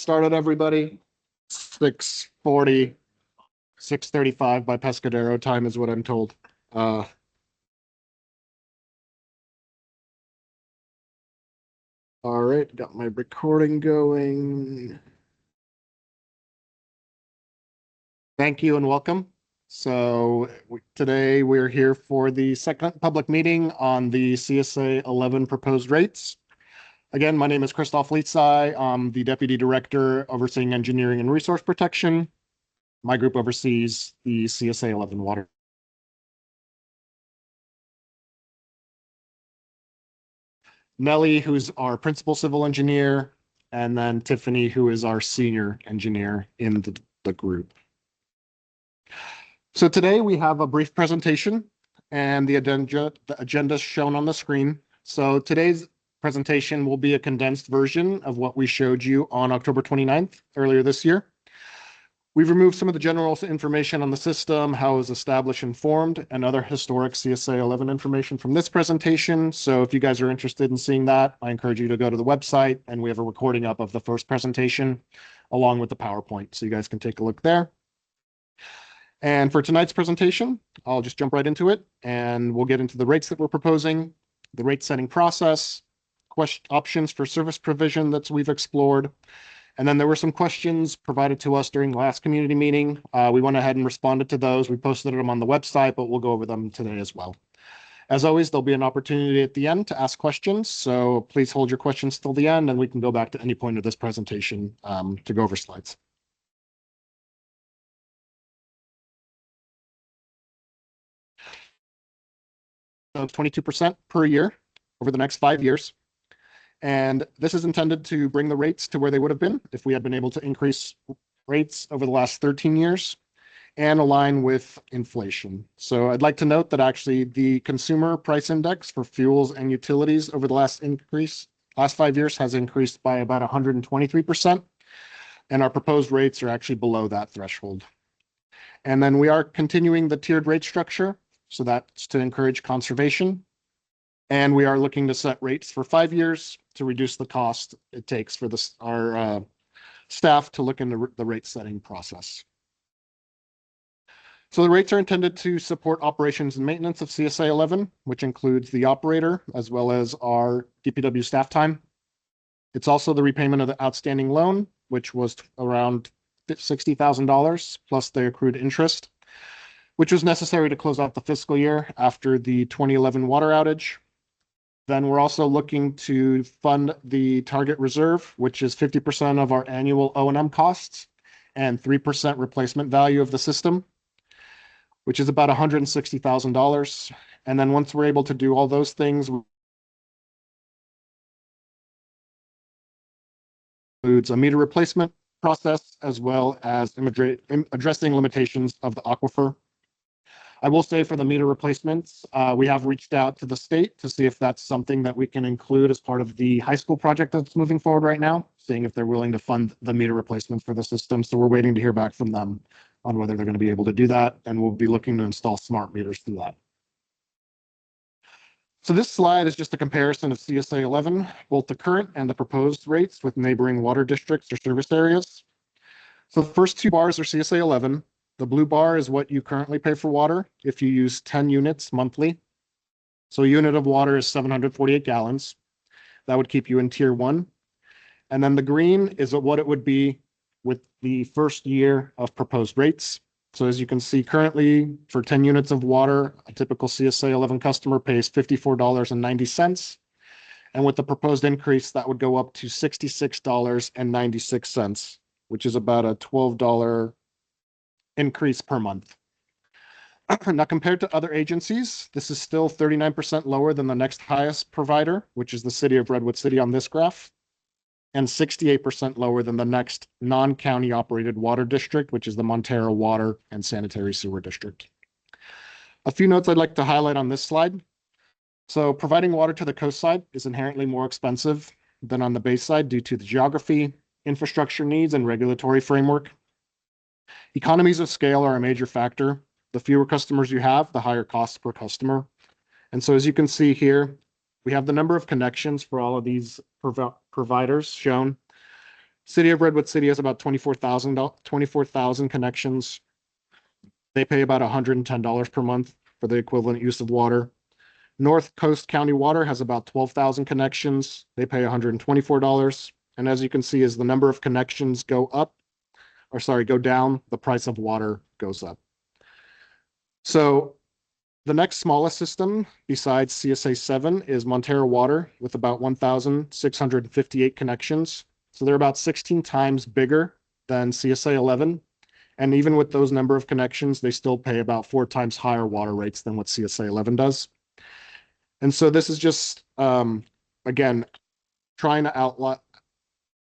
started, everybody. 6:40, 6:35 by Pescadero time is what I'm told. All right, got my recording going. Thank you and welcome. Today we're here for the second public meeting on the CSA 11 proposed rates. Again, my name is Christoph Lietzai. I'm the Deputy Director overseeing engineering and resource protection. My group oversees the CSA 11 water. Nellie, who's our principal civil engineer, and then Tiffany, who is our senior engineer in the group. So today we have a brief presentation and the agenda is shown on the screen. So today's presentation will be a condensed version of what we showed you on October 29th, earlier this year. We've removed some of the general information on the system, how it was established and formed, and other historic CSA 11 information from this presentation. So if you guys are interested in seeing that, I encourage you to go to the website, and we have a recording up of the first presentation along with the PowerPoint, so you guys can take a look there. And for tonight's presentation, I'll just jump right into it, and we'll get into the rates that we're proposing, the rate setting process, options for service provision that we've explored. And then there were some questions provided to us during the last community meeting. We went ahead and responded to those. We posted them on the website, but we'll go over them today as well. As always, there'll be an opportunity at the end to ask questions. So please hold your questions till the end, and we can go back to any point of this presentation to go over slides. So 22% per year over the next 5 years. And this is intended to bring the rates to where they would have been if we had been able to increase rates over the last 13 years and align with inflation. So I'd like to note that actually the consumer price index for fuels and utilities over the last 5 years has increased by about 123%. And our proposed rates are actually below that threshold. And then we are continuing the tiered rate structure. So that's to encourage conservation. And we are looking to set rates for 5 years to reduce the cost it takes for our staff to look into the rate setting process. So the rates are intended to support operations and maintenance of CSA 11, which includes the operator as well as our DPW staff time. It's also the repayment of the outstanding loan, which was around $60,000 plus the accrued interest, which was necessary to close out the fiscal year after the 2011 water outage. Then we're also looking to fund the target reserve, which is 50% of our annual O&M costs and 3% replacement value of the system, which is about $160,000. And then once we're able to do all those things, includes a meter replacement process as well as addressing limitations of the aquifer. I will say for the meter replacements, we have reached out to the state to see if that's something that we can include as part of the high school project that's moving forward right now, seeing if they're willing to fund the meter replacement for the system. So we're waiting to hear back from them on whether they're going to be able to do that, and we'll be looking to install smart meters through that. So this slide is just a comparison of CSA 11, both the current and the proposed rates with neighboring water districts or service areas. So the first two bars are CSA 11. The blue bar is what you currently pay for water if you use 10 units monthly. So a unit of water is 748 gallons. That would keep you in tier 1. And then the green is what it would be with the first year of proposed rates. So as you can see currently for 10 units of water, a typical CSA 11 customer pays $54.90. And with the proposed increase, that would go up to $66.96, which is about a $12 increase per month. Now, compared to other agencies, this is still 39% lower than the next highest provider, which is the city of Redwood City on this graph, and 68% lower than the next non-county operated water district, which is the Montero Water and Sanitary Sewer District. A few notes I'd like to highlight on this slide. So providing water to the coast side is inherently more expensive than on the base side due to the geography, infrastructure needs, and regulatory framework. Economies of scale are a major factor. The fewer customers you have, the higher costs per customer. And so as you can see here, we have the number of connections for all of these providers shown. City of Redwood City has about 24,000 connections. They pay about $110 per month for the equivalent use of water. North Coast County Water has about 12,000 connections. They pay $124. And as you can see, as the number of connections go down, the price of water goes up. So the next smallest system besides CSA 7 is Montero Water with about 1,658 connections. So they're about 16 times bigger than CSA 11. And even with those number of connections, they still pay about 4 times higher water rates than what CSA 11 does. And so this is just, again, trying to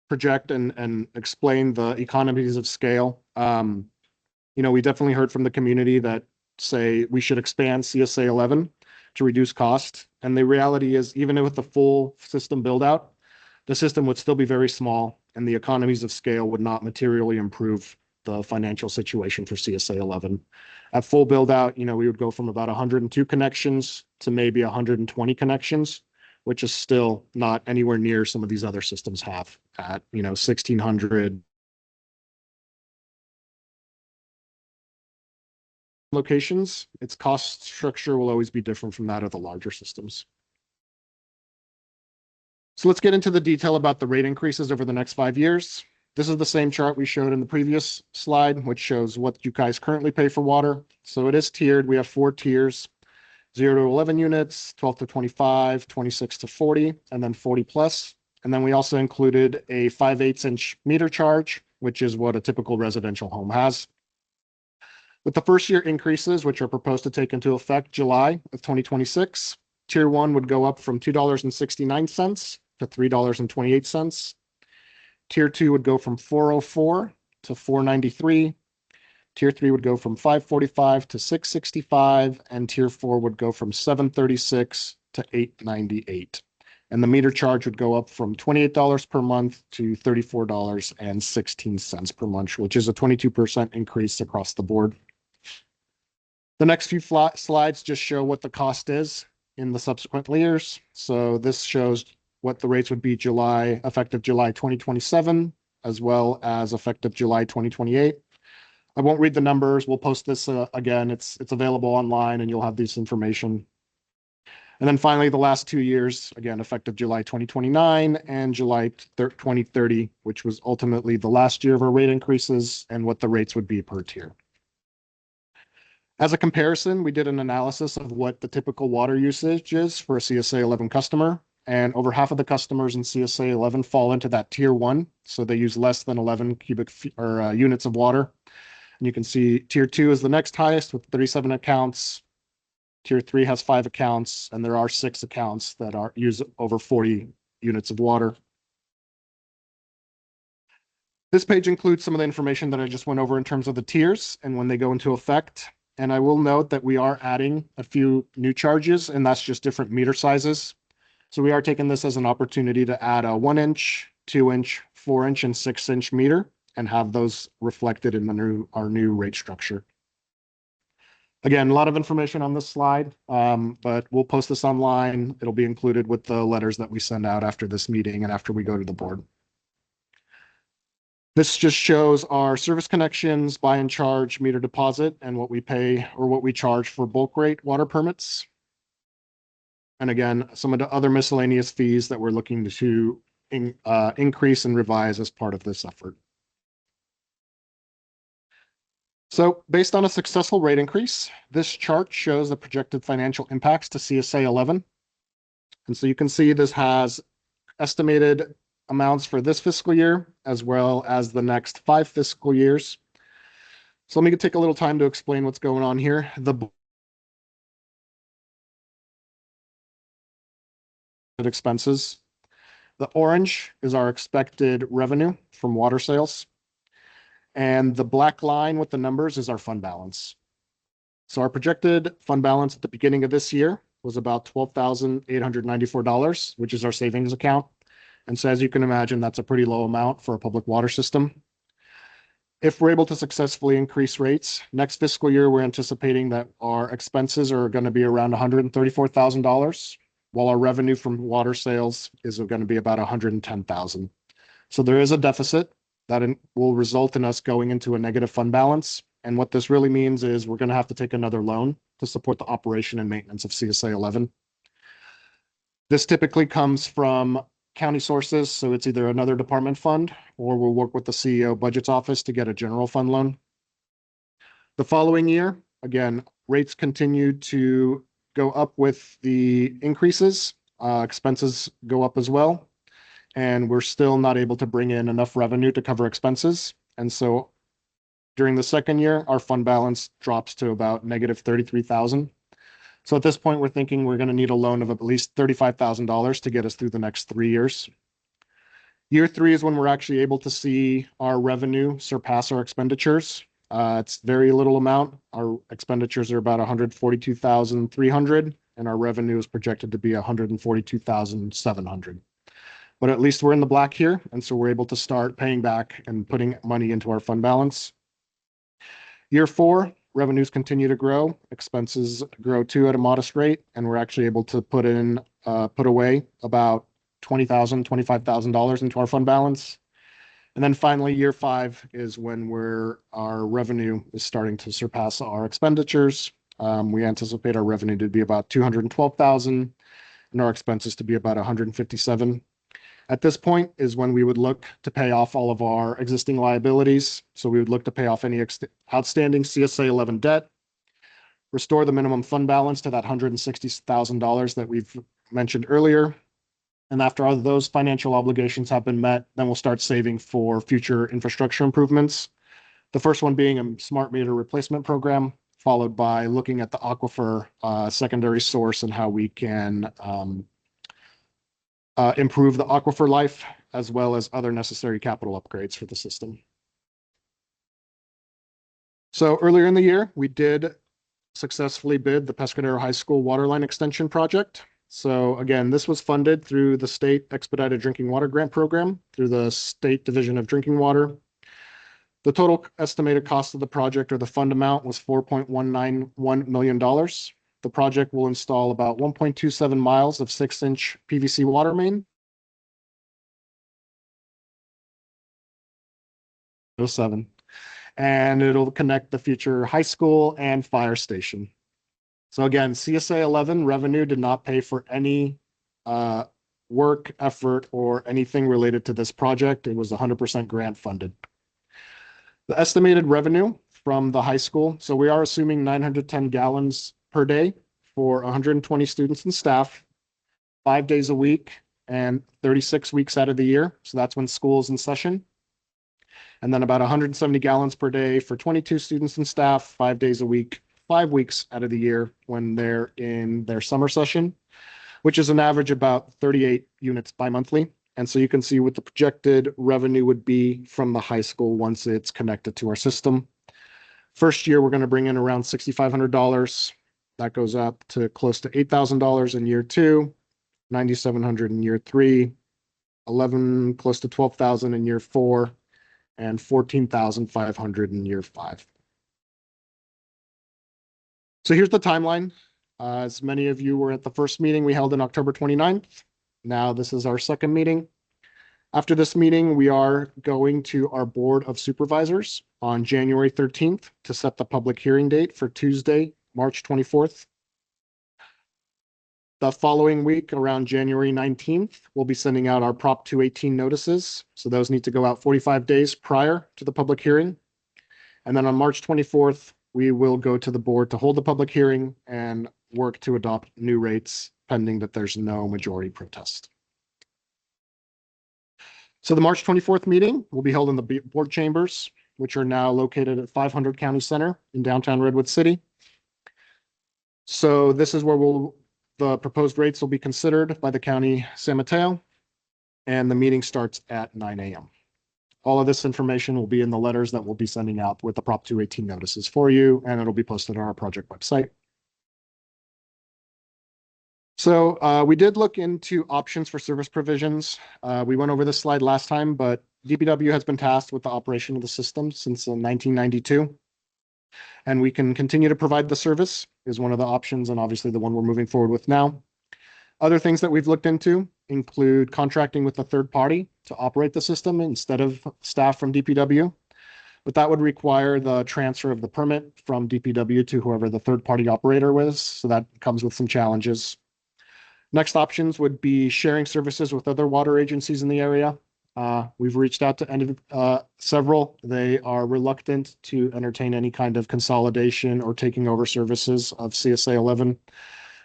project and explain the economies of scale. We definitely heard from the community that say we should expand CSA 11 to reduce cost. And the reality is, even with the full system build out, the system would still be very small and the economies of scale would not materially improve the financial situation for CSA 11. At full build out, we would go from about 102 connections to maybe 120 connections, which is still not anywhere near some of these other systems have at, 1,600 locations. Its cost structure will always be different from that of the larger systems. So let's get into the detail about the rate increases over the next 5 years. This is the same chart we showed in the previous slide, which shows what you guys currently pay for water. So it is tiered. We have 4 tiers, 0 to 11 units, 12 to 25, 26 to 40, and then 40 plus. And then we also included a 5/8 inch meter charge, which is what a typical residential home has. With the first year increases, which are proposed to take into effect July of 2026, Tier 1 would go up from $2.69 to $3.28. Tier 2 would go from $4.04 to $4.93. Tier 3 would go from $5.45 to $6.65, and Tier 4 would go from $7.36 to $8.98. And the meter charge would go up from $28 per month to $34.16 per month, which is a 22% increase across the board. The next few slides just show what the cost is in the subsequent years. So this shows what the rates would be effective July 2027, as well as effective July 2028. I won't read the numbers. We'll post this again. It's available online and you'll have this information. And then finally, the last 2 years, again, effective July 2029 and July 2030, which was ultimately the last year of our rate increases and what the rates would be per tier. As a comparison, we did an analysis of what the typical water usage is for a CSA 11 customer. And over half of the customers in CSA 11 fall into that tier 1. So they use less than 11 cubic feet or units of water. And you can see tier 2 is the next highest with 37 accounts. Tier 3 has 5 accounts, and there are 6 accounts that use over 40 units of water. This page includes some of the information that I just went over in terms of the tiers and when they go into effect. And I will note that we are adding a few new charges, and that's just different meter sizes. So we are taking this as an opportunity to add a 1 inch, 2 inch, 4 inch, and 6 inch meter and have those reflected in our new rate structure. Again, a lot of information on this slide, but we'll post this online. It'll be included with the letters that we send out after this meeting and after we go to the board. This just shows our service connections, buy and charge, meter deposit, and what we pay or what we charge for bulk rate water permits. And again, some of the other miscellaneous fees that we're looking to increase and revise as part of this effort. So based on a successful rate increase, this chart shows the projected financial impacts to CSA 11. And so you can see this has estimated amounts for this fiscal year, as well as the next 5 fiscal years. So let me take a little time to explain what's going on here. The expenses. The orange is our expected revenue from water sales. And the black line with the numbers is our fund balance. So our projected fund balance at the beginning of this year was about $12,894, which is our savings account. And so as you can imagine, that's a pretty low amount for a public water system. If we're able to successfully increase rates, next fiscal year, we're anticipating that our expenses are going to be around $134,000, while our revenue from water sales is going to be about $110,000. So there is a deficit will result in us going into a negative fund balance. And what this really means is we're going to have to take another loan to support the operation and maintenance of CSA 11. This typically comes from county sources, so it's either another department fund or we'll work with the CEO budget's office to get a general fund loan. The following year, again, rates continue to go up with the increases. Expenses go up as well, and we're still not able to bring in enough revenue to cover expenses. And so during the second year, our fund balance drops to about negative $33,000. So at this point, we're thinking we're going to need a loan of at least $35,000 to get us through the next 3 years. Year 3 is when we're actually able to see our revenue surpass our expenditures. It's very little amount. Our expenditures are about $142,300, and our revenue is projected to be $142,700. But at least we're in the black here, and so we're able to start paying back and putting money into our fund balance. Year 4, revenues continue to grow, expenses grow too at a modest rate, and we're actually able to put away about $20,000, $25,000 into our fund balance. And then finally, year 5 is when our revenue is starting to surpass our expenditures. We anticipate our revenue to be about $212,000 and our expenses to be about $157,000. At this point is when we would look to pay off all of our existing liabilities. So we would look to pay off any outstanding CSA 11 debt, restore the minimum fund balance to that $160,000 that we've mentioned earlier. And after all of those financial obligations have been met, then we'll start saving for future infrastructure improvements. The first one being a smart meter replacement program, followed by looking at the aquifer secondary source and how we can improve the aquifer life, as well as other necessary capital upgrades for the system. So earlier in the year, we did successfully bid the Pescadero High School waterline extension project. So again, this was funded through the State Expedited Drinking Water Grant Program through the State Division of Drinking Water. The total estimated cost of the project, or the fund amount, was $4.191 million. The project will install about 1.27 miles of 6-inch PVC water main. 07. And it'll connect the future high school and fire station. So again, CSA 11 revenue did not pay for any work, effort, or anything related to this project. It was 100% grant funded. The estimated revenue from the high school, so we are assuming 910 gallons per day for 120 students and staff, 5 days a week, and 36 weeks out of the year. So that's when school's in session. And then about 170 gallons per day for 22 students and staff, 5 days a week, 5 weeks out of the year when they're in their summer session, which is an average about 38 units bi-monthly. And so you can see what the projected revenue would be from the high school once it's connected to our system. First year, we're going to bring in around $6,500. That goes up to close to $8,000 in year 2, $9,700 in year 3, close to $12,000 in year 4, and $14,500 in year 5. So here's the timeline. As many of you were at the first meeting we held on October 29th. Now this is our second meeting. After this meeting, we are going to our Board of Supervisors on January 13th to set the public hearing date for Tuesday, March 24th. The following week, around January 19th, we'll be sending out our Prop 218 notices. So those need to go out 45 days prior to the public hearing. And then on March 24th, we will go to the board to hold the public hearing and work to adopt new rates pending that there's no majority protest. So the March 24th meeting will be held in the board chambers, which are now located at 500 County Center in downtown Redwood City. So this is where the proposed rates will be considered by the County San Mateo, and the meeting starts at 9 a.m. All of this information will be in the letters that we'll be sending out with the Prop 218 notices for you, and it'll be posted on our project website. So we did look into options for service provisions. We went over this slide last time, but DPW has been tasked with the operation of the system since 1992. And we can continue to provide the service is one of the options, and obviously the one we're moving forward with now. Other things that we've looked into include contracting with a third party to operate the system instead of staff from DPW. But that would require the transfer of the permit from DPW to whoever the third-party operator was. So that comes with some challenges. Next options would be sharing services with other water agencies in the area. We've reached out to several. They are reluctant to entertain any kind of consolidation or taking over services of CSA 11.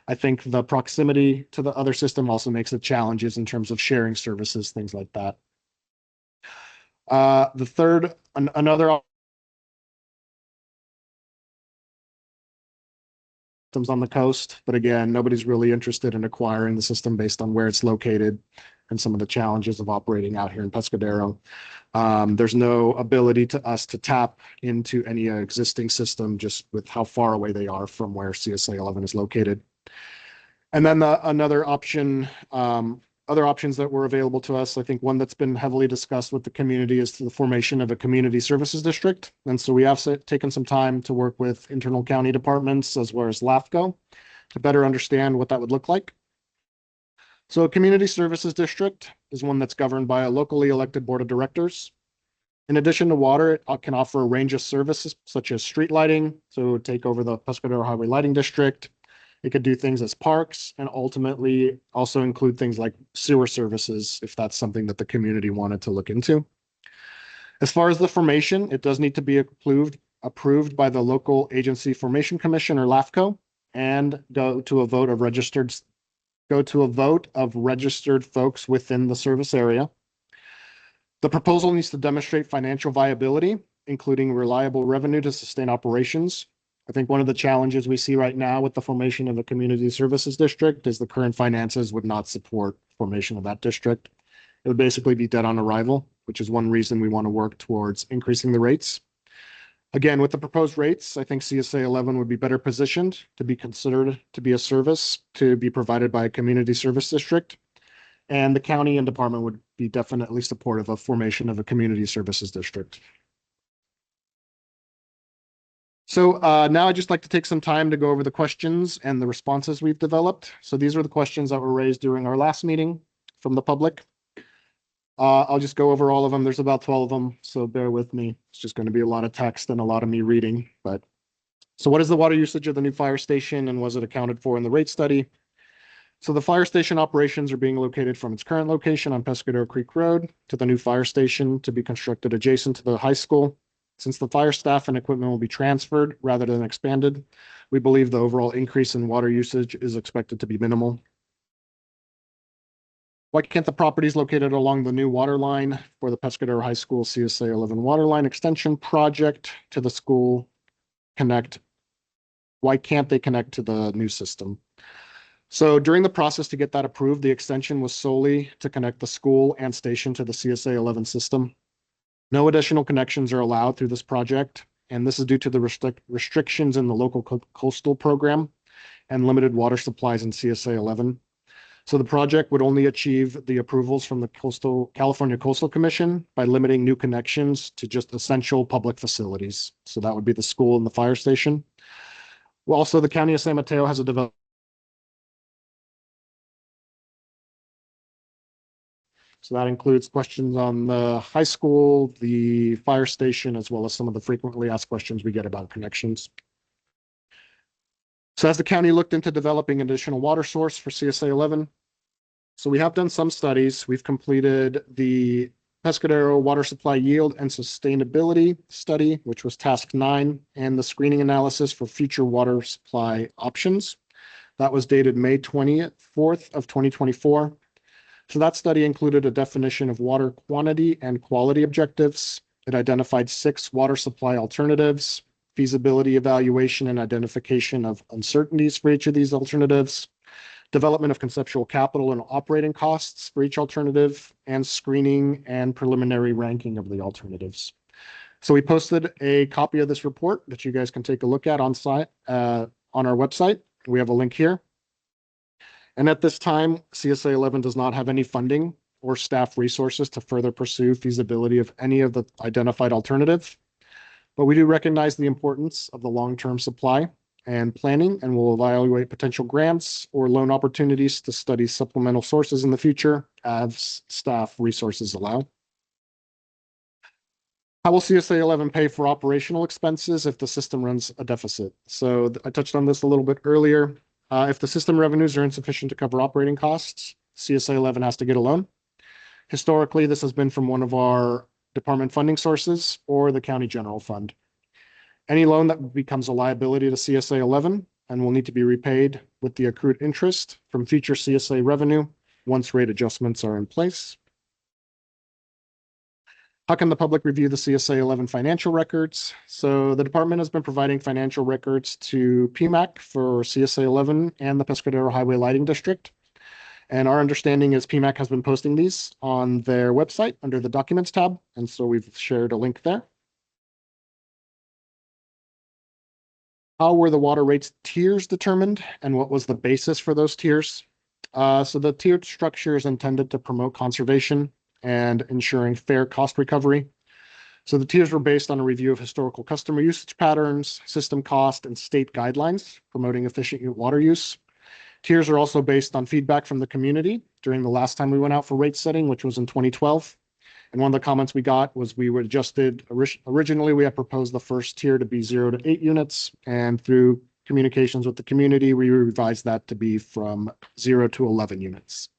I think the proximity to the other system also makes it challenges in terms of sharing services, things like that. The third, another systems on the coast, but again, nobody's really interested in acquiring the system based on where it's located and some of the challenges of operating out here in Pescadero. There's no ability to us to tap into any existing system just with how far away they are from where CSA 11 is located. And then another option, other options that were available to us, I think one that's been heavily discussed with the community is the formation of a community services district. And so we have taken some time to work with internal county departments as well as LAFCO to better understand what that would look like. So a community services district is one that's governed by a locally elected board of directors. In addition to water, it can offer a range of services such as street lighting, so take over the Pescadero Highway Lighting District. It could do things as parks and ultimately also include things like sewer services if that's something that the community wanted to look into. As far as the formation, it does need to be approved by the local agency formation commission or LAFCO and go to a vote of registered folks within the service area. The proposal needs to demonstrate financial viability, including reliable revenue to sustain operations. I think one of the challenges we see right now with the formation of a community services district is the current finances would not support formation of that district. It would basically be dead on arrival, which is one reason we want to work towards increasing the rates. Again, with the proposed rates, I think CSA 11 would be better positioned to be considered to be a service to be provided by a community service district. And the county and department would be definitely supportive of formation of a community services district. So now I'd just like to take some time to go over the questions and the responses we've developed. So these are the questions that were raised during our last meeting from the public. I'll just go over all of them. There's about 12 of them, so bear with me. It's just going to be a lot of text and a lot of me reading. So what is the water usage of the new fire station and was it accounted for in the rate study? So the fire station operations are being located from its current location on Pescadero Creek Road to the new fire station to be constructed adjacent to the high school. Since the fire staff and equipment will be transferred rather than expanded, we believe the overall increase in water usage is expected to be minimal. Why can't the properties located along the new water line for the Pescadero High School CSA 11 water line extension project to the school connect? Why can't they connect to the new system? So during the process to get that approved, the extension was solely to connect the school and station to the CSA 11 system. No additional connections are allowed through this project, and this is due to the restrictions in the local coastal program and limited water supplies in CSA 11. So the project would only achieve the approvals from the California Coastal Commission by limiting new connections to just essential public facilities. So that would be the school and the fire station. Well, also, the County of San Mateo has a development. So that includes questions on the high school, the fire station, as well as some of the frequently asked questions we get about connections. So as the county looked into developing additional water source for CSA 11, so we have done some studies. We've completed the Pescadero Water Supply Yield and Sustainability Study, which was task 9, and the screening analysis for future water supply options. That was dated May 24th of 2024. So that study included a definition of water quantity and quality objectives. It identified 6 water supply alternatives, feasibility evaluation and identification of uncertainties for each of these alternatives, development of conceptual capital and operating costs for each alternative, and screening and preliminary ranking of the alternatives. So we posted a copy of this report that you guys can take a look at on site on our website. We have a link here. And at this time, CSA 11 does not have any funding or staff resources to further pursue feasibility of any of the identified alternatives. But we do recognize the importance of the long-term supply and planning, and will evaluate potential grants or loan opportunities to study supplemental sources in the future as staff resources allow. How will CSA 11 pay for operational expenses if the system runs a deficit? So I touched on this a little bit earlier. If the system revenues are insufficient to cover operating costs, CSA 11 has to get a loan. Historically, this has been from one of our department funding sources or the county general fund. Any loan that becomes a liability to CSA 11 and will need to be repaid with the accrued interest from future CSA revenue once rate adjustments are in place. How can the public review the CSA 11 financial records? So the department has been providing financial records to PMAC for CSA 11 and the Pescadero Highway Lighting District. And our understanding is PMAC has been posting these on their website under the Documents tab. And so we've shared a link there. How were the water rates tiers determined and what was the basis for those tiers? So the tiered structure is intended to promote conservation and ensuring fair cost recovery. So the tiers were based on a review of historical customer usage patterns, system cost, and state guidelines promoting efficient water use. Tiers are also based on feedback from the community during the last time we went out for rate setting, which was in 2012. And one of the comments we got was we were adjusted. Originally, we had proposed the first tier to be 0 to 8 units. And through communications with the community, we revised that to be from 0 to 11 units.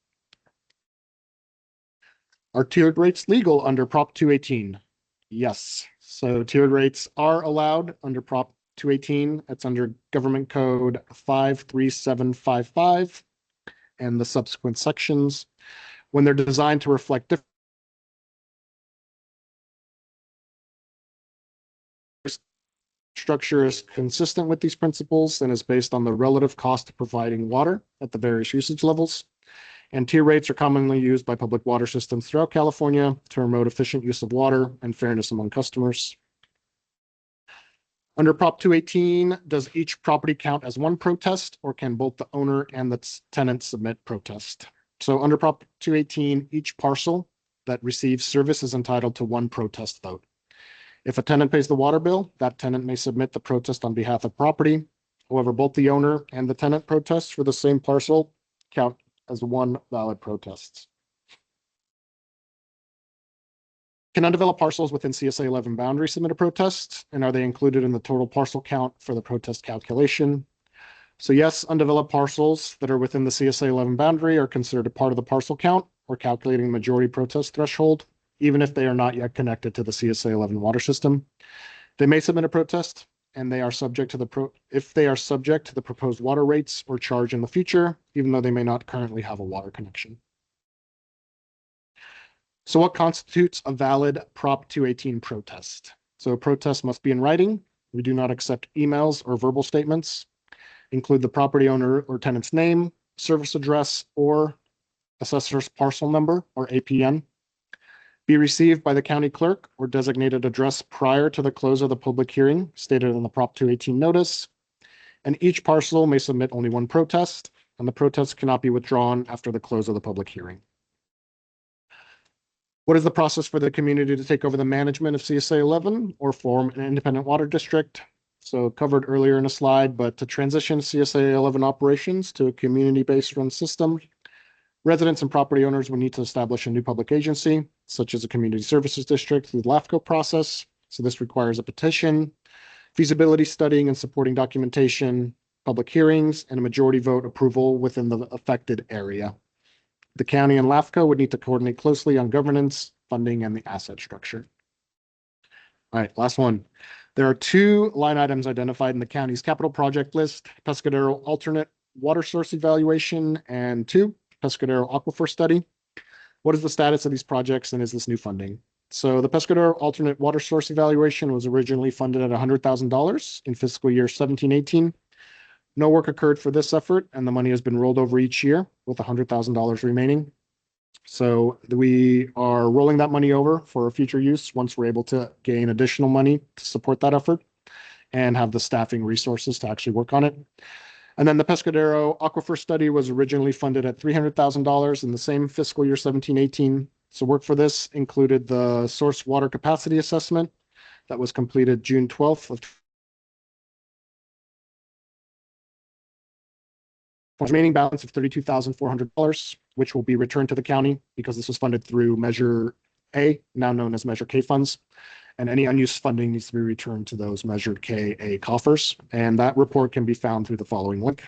Are tiered rates legal under Prop 218? Yes. So tiered rates are allowed under Prop 218. It's under Government Code 53755 and the subsequent sections when they're designed to reflect different structure is consistent with these principles and is based on the relative cost of providing water at the various usage levels. And tier rates are commonly used by public water systems throughout California to promote efficient use of water and fairness among customers. Under Prop 218, does each property count as one protest, or can both the owner and the tenant submit protest? So under Prop 218, each parcel that receives service is entitled to one protest vote. If a tenant pays the water bill, that tenant may submit the protest on behalf of property. However, both the owner and the tenant protests for the same parcel count as one valid protest. Can undeveloped parcels within CSA 11 boundary submit a protest? And are they included in the total parcel count for the protest calculation? So yes, undeveloped parcels that are within the CSA 11 boundary are considered a part of the parcel count or calculating the majority protest threshold, even if they are not yet connected to the CSA 11 water system. They may submit a protest, and they are subject to if they are subject to the proposed water rates or charge in the future, even though they may not currently have a water connection. So what constitutes a valid Prop 218 protest? So a protest must be in writing. We do not accept emails or verbal statements. Include the property owner or tenant's name, service address, or assessor's parcel number or APN. Be received by the county clerk or designated address prior to the close of the public hearing stated in the Prop 218 notice. And each parcel may submit only one protest, and the protest cannot be withdrawn after the close of the public hearing. What is the process for the community to take over the management of CSA 11 or form an independent water district? So covered earlier in a slide, but to transition CSA 11 operations to a community-based run system, residents and property owners will need to establish a new public agency, such as a community services district through the LAFCO process. So this requires a petition, feasibility studying and supporting documentation, public hearings, and a majority vote approval within the affected area. The county and LAFCO would need to coordinate closely on governance, funding, and the asset structure. All right, last one. There are 2 line items identified in the county's capital project list: Pescadero alternate water source evaluation and 2, Pescadero aquifer study. What is the status of these projects, and is this new funding? So the Pescadero alternate water source evaluation was originally funded at $100,000 in fiscal year 17-18. No work occurred for this effort, and the money has been rolled over each year with $100,000 remaining. So we are rolling that money over for future use once we're able to gain additional money to support that effort and have the staffing resources to actually work on it. And then the Pescadero aquifer study was originally funded at $300,000 in the same fiscal year 17-18. So work for this included the source water capacity assessment that was completed June 12th of remaining balance of $32,400, which will be returned to the county because this was funded through Measure A, now known as Measure K funds. And any unused funding needs to be returned to those Measure KA coffers. And that report can be found through the following link.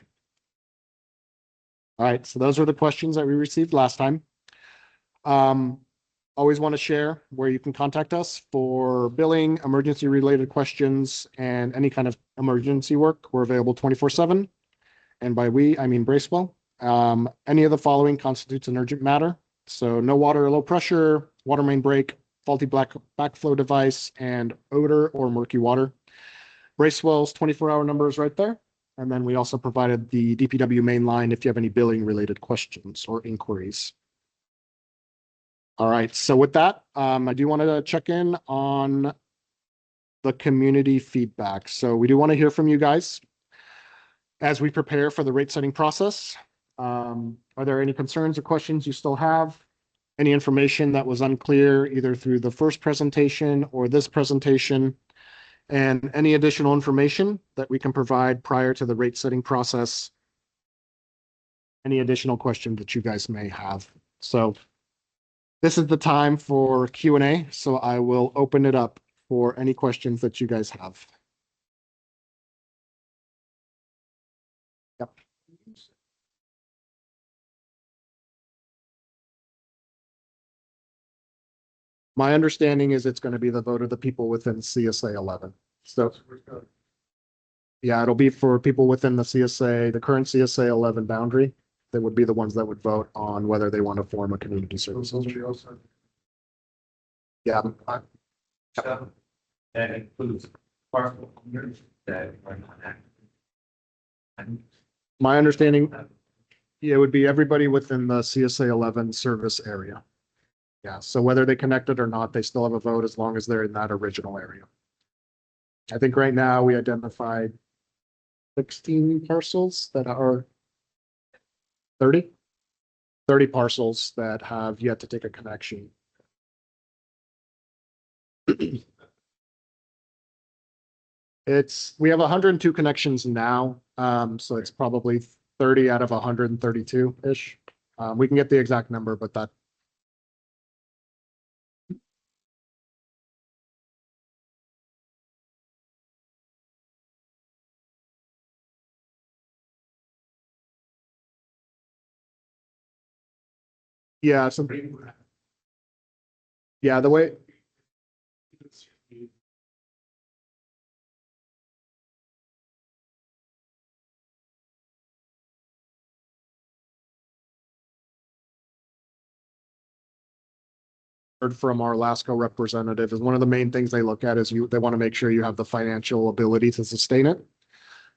All right, so those are the questions that we received last time. Always want to share where you can contact us for billing, emergency related questions, and any kind of emergency work. We're available 24/7. And by we, I mean Bracewell. Any of the following constitutes an urgent matter. So no water or low pressure, water main break, faulty backflow device, and odor or murky water. Bracewell's 24-hour number is right there. And then we also provided the DPW main line if you have any billing related questions or inquiries. All right, so with that, I do want to check in on the community feedback. So we do want to hear from you guys as we prepare for the rate setting process. Are there any concerns or questions you still have? Any information that was unclear either through the first presentation or this presentation? And any additional information that we can provide prior to the rate setting process? Any additional questions that you guys may have? So this is the time for Q&A, so I will open it up for any questions that you guys have. Yep. My understanding is it's going to be the vote of the people within CSA 11. So yeah, it'll be for people within the CSA, the current CSA 11 boundary. That would be the ones that would vote on whether they want to form a community services. Yeah. That includes parcel owners that are not active. My understanding, yeah, it would be everybody within the CSA 11 service area. Yeah, so whether they connected or not, they still have a vote as long as they're in that original area. I think right now we identified 16 parcels that are 30 parcels that have yet to take a connection. We have 102 connections now, so it's probably 30 out of 132-ish. We can get the exact number, but that. Yeah, yeah, the way. Heard from our Alaska representative is one of the main things they look at is they want to make sure you have the financial ability to sustain it.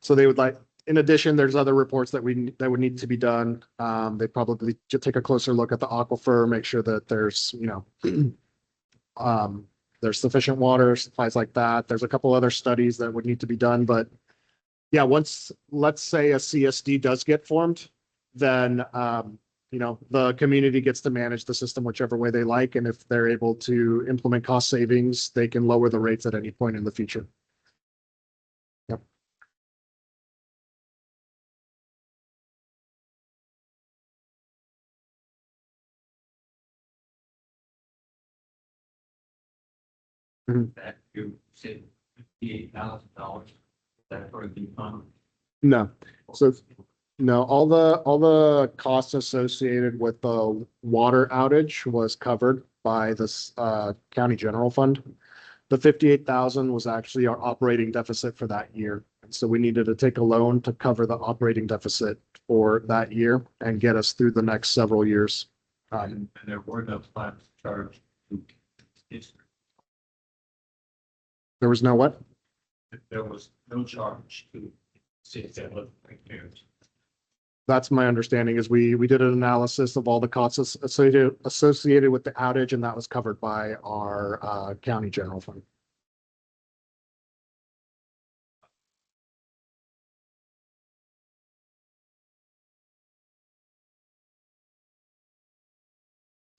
So they would like, in addition, there's other reports that would need to be done. They probably just take a closer look at the aquifer, make sure that there's, there's sufficient water, supplies like that. There's a couple other studies that would need to be done, but yeah, once, let's say a CSD does get formed, then, the community gets to manage the system whichever way they like. And if they're able to implement cost savings, they can lower the rates at any point in the future. Yep. That you said $58,000. That for the fund. No, so no, all the costs associated with the water outage was covered by this county general fund. The 58,000 was actually our operating deficit for that year. And so we needed to take a loan to cover the operating deficit for that year and get us through the next several years. And there were no plans charged to district. There was no what? There was no charge to CSA. That's my understanding is we did an analysis of all the costs associated with the outage, and that was covered by our county general fund.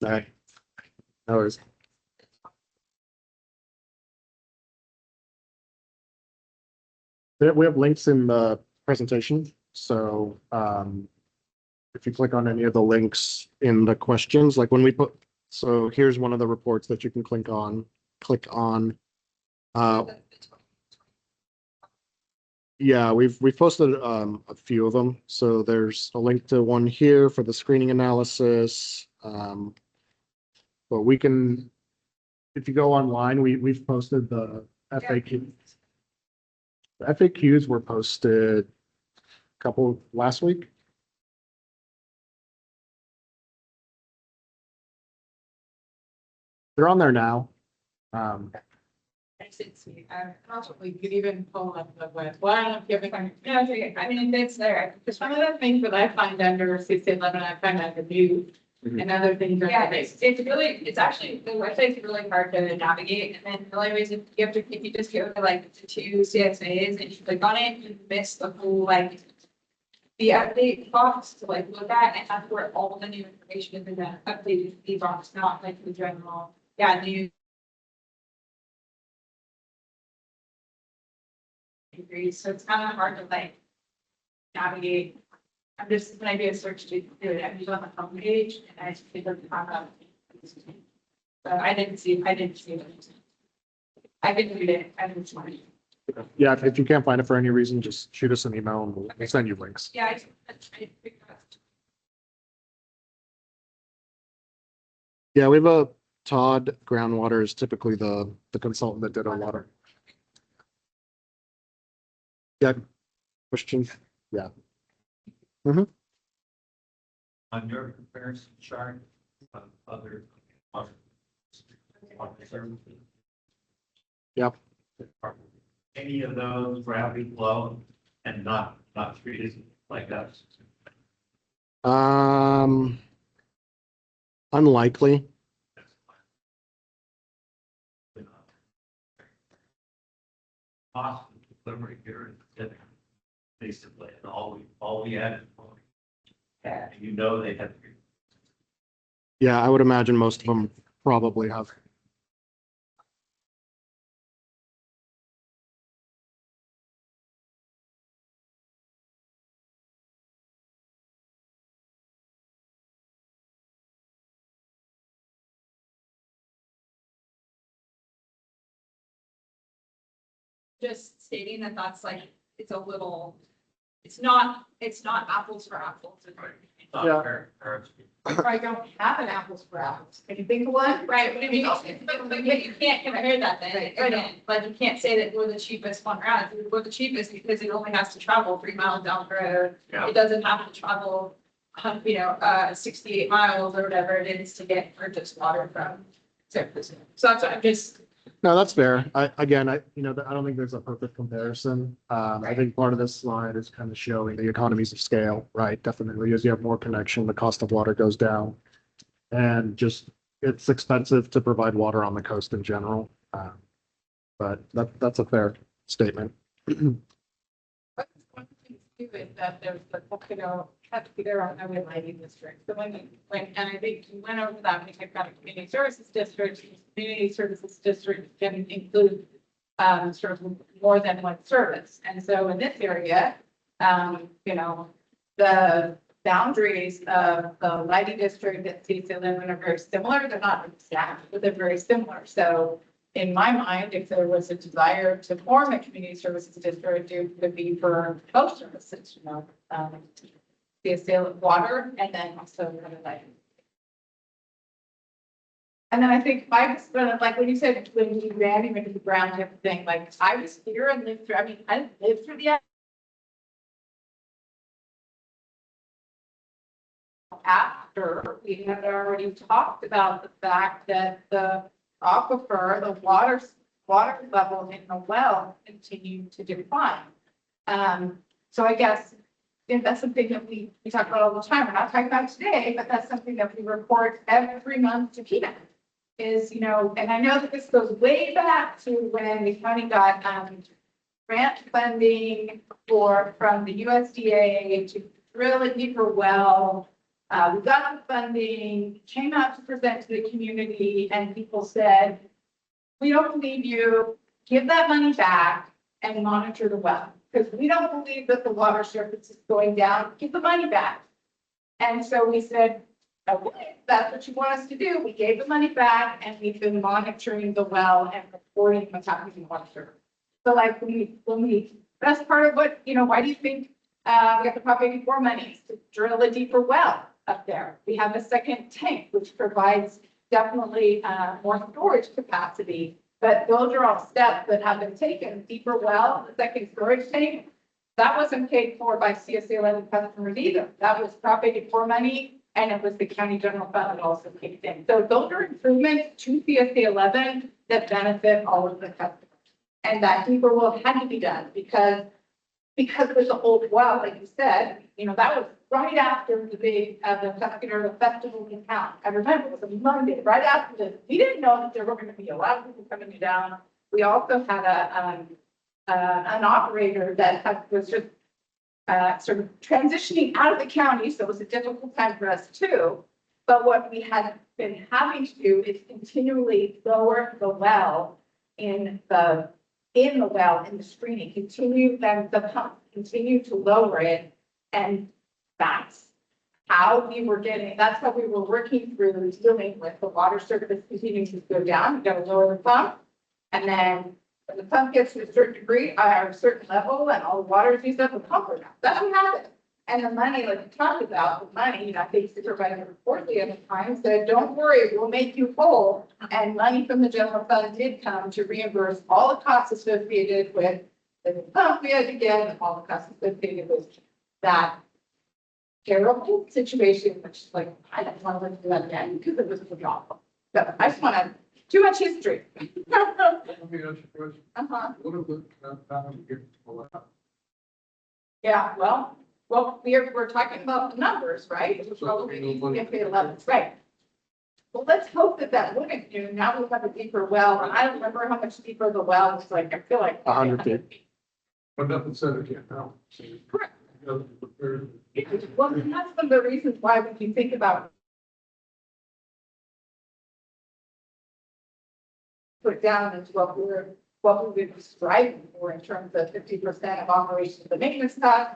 All right. No worries. We have links in the presentation. So if you click on any of the links in the questions, like when we put, so here's one of the reports that you can click on. Yeah, we've posted a few of them. So there's a link to one here for the screening analysis. But we can, if you go online, we've posted the FAQ. The FAQs were posted a couple last week. They're on there now. I should see, probably could even pull up the web, well, I don't know if you have any, no, it's okay. I mean, it's there, because some of the things that I find under CSA 11, I find under view, and other things are. Yeah, it's actually, the website's really hard to navigate, and then the only reason you have to, if you just go to like the two CSAs and you click on it, you miss the whole like. The update box to like look at, and that's where all the new information is in that updated fee box, not like the general, new. Degrees, so it's kind of hard to like navigate. I'm just, when I do a search to do it, I'm just on the home page and I just it doesn't pop up. So I didn't see it. I didn't read it. I didn't find it. Yeah, if you can't find it for any reason, just shoot us an email and we'll send you links. Yeah, I picked up. Yeah, we have a Todd Groundwater is typically the consultant that did a lot of. Yeah, question. Yeah. On your comparison chart of other water services. Yep. Any of those gravity flow and not treated like us? Unlikely. Cost of delivery here is basically, and all we added. And you know they had. Yeah, I would imagine most of them probably have. Just stating that that's like, it's a little, it's not apples for apples. Yeah. I don't have an apples for apples. Can you think of one? Right, but I mean, but you can't compare that then, again, like you can't say that we're the cheapest one around, we're the cheapest because it only has to travel 3 miles down the road. Yeah. It doesn't have to travel, 68 miles or whatever it is to get purchased water from. So that's what I'm just, No, that's fair. I don't think there's a perfect comparison. I think part of this slide is kind of showing the economies of scale, right? Definitely, as you have more connection, the cost of water goes down. And just, it's expensive to provide water on the coast in general. But that's a fair statement. One thing too is that there's the, have to be there on the lighting district. So and I think you went over that, we talked about a community services district. Community services district can include sort of more than one service. And so in this area, the boundaries of the lighting district that CSA 11 are very similar. They're not exact, but they're very similar. So in my mind, if there was a desire to form a community services district, it would be for both services, CSA water and then also kind of lighting. And then I think like when you said, when you ran into the ground type of thing, like I was here and lived through, I lived through the after we had already talked about the fact that the aquifer, the water level in the well continued to decline. So I guess that's something that we talk about all the time. We're not talking about today, but that's something that we report every month to PETA. Is, and I know that this goes way back to when the county got grant funding from the USDA to drill a deeper well. We got the funding, came out to present to the community, and people said, we don't believe you, give that money back and monitor the well. Because we don't believe that the water surface is going down, give the money back. And so we said, okay, if that's what you want us to do. We gave the money back and we've been monitoring the well and reporting what's happening in water. So like that's part of what, why do you think we got the Prop 84 monies to drill a deeper well up there? We have a second tank, which provides definitely more storage capacity. But those are all steps that have been taken. Deeper well, the second storage tank, that wasn't paid for by CSA 11 customers either. That was Prop 84 money, and it was the county general fund that also kicked in. So those are improvements to CSA 11 that benefit all of the customers. And that deeper well had to be done because there's an old well, like you said, that was right after the big, the festival in town. I remember it was a Monday, right after this. We didn't know that there were going to be a lot of people coming down. We also had an operator that was just sort of transitioning out of the county, so it was a difficult time for us too. But what we had been having to do is continually lower the well in the screening, the pump continue to lower it, and that's how we were working through dealing with the water surface continuing to go down. We got to lower the pump, and then when the pump gets to a certain degree, or a certain level, and all the water is used up, the pump will down. That's what happened. And the money, like we talked about, the money, I think Supervisor Fortley at the time said, don't worry, we'll make you whole. And money from the general fund did come to reimburse all the costs associated with the pump we had to get and all the costs associated with that terrible situation, which like, I don't want to live through that again because it was awful. So I just want to, too much history. Let me ask you a question. Uh-huh. What are the time to get all that? Yeah, well, we're talking about the numbers, right? It's probably if the 11th, right? Well, let's hope that wouldn't do. Now we'll have a deeper well, and I don't remember how much deeper the well was. Like, I feel like 100 feet. But nothing said it can't now. Correct. Well, and that's one of the reasons why when you think about put down is what we would be striving for in terms of 50% of operations and maintenance costs.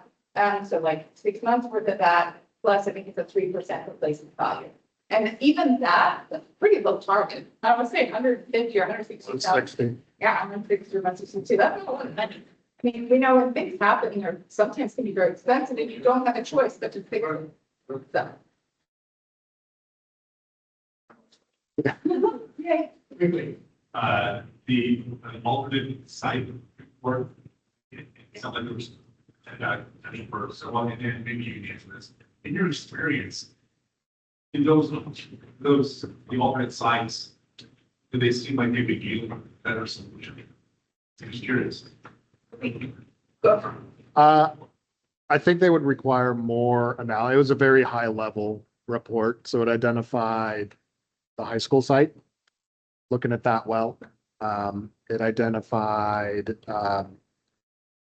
So like 6 months worth of that, plus I think it's a 3% replacement value. And even that's a pretty low target. I would say 150 or 160,000. 160. Yeah, 160 or 162. That's not a lot of money. I mean, we know when things happen, they're sometimes can be very expensive and you don't have a choice but to fix it. So. Yay. Quickly, the alternate site work, it sounds like there was, I mean, for someone, and maybe you can answer this. In your experience, in the alternate sites, do they seem like they would yield a better solution? I'm just curious. I think they would require more analysis. It was a very high level report, so it identified the high school site, looking at that well. It identified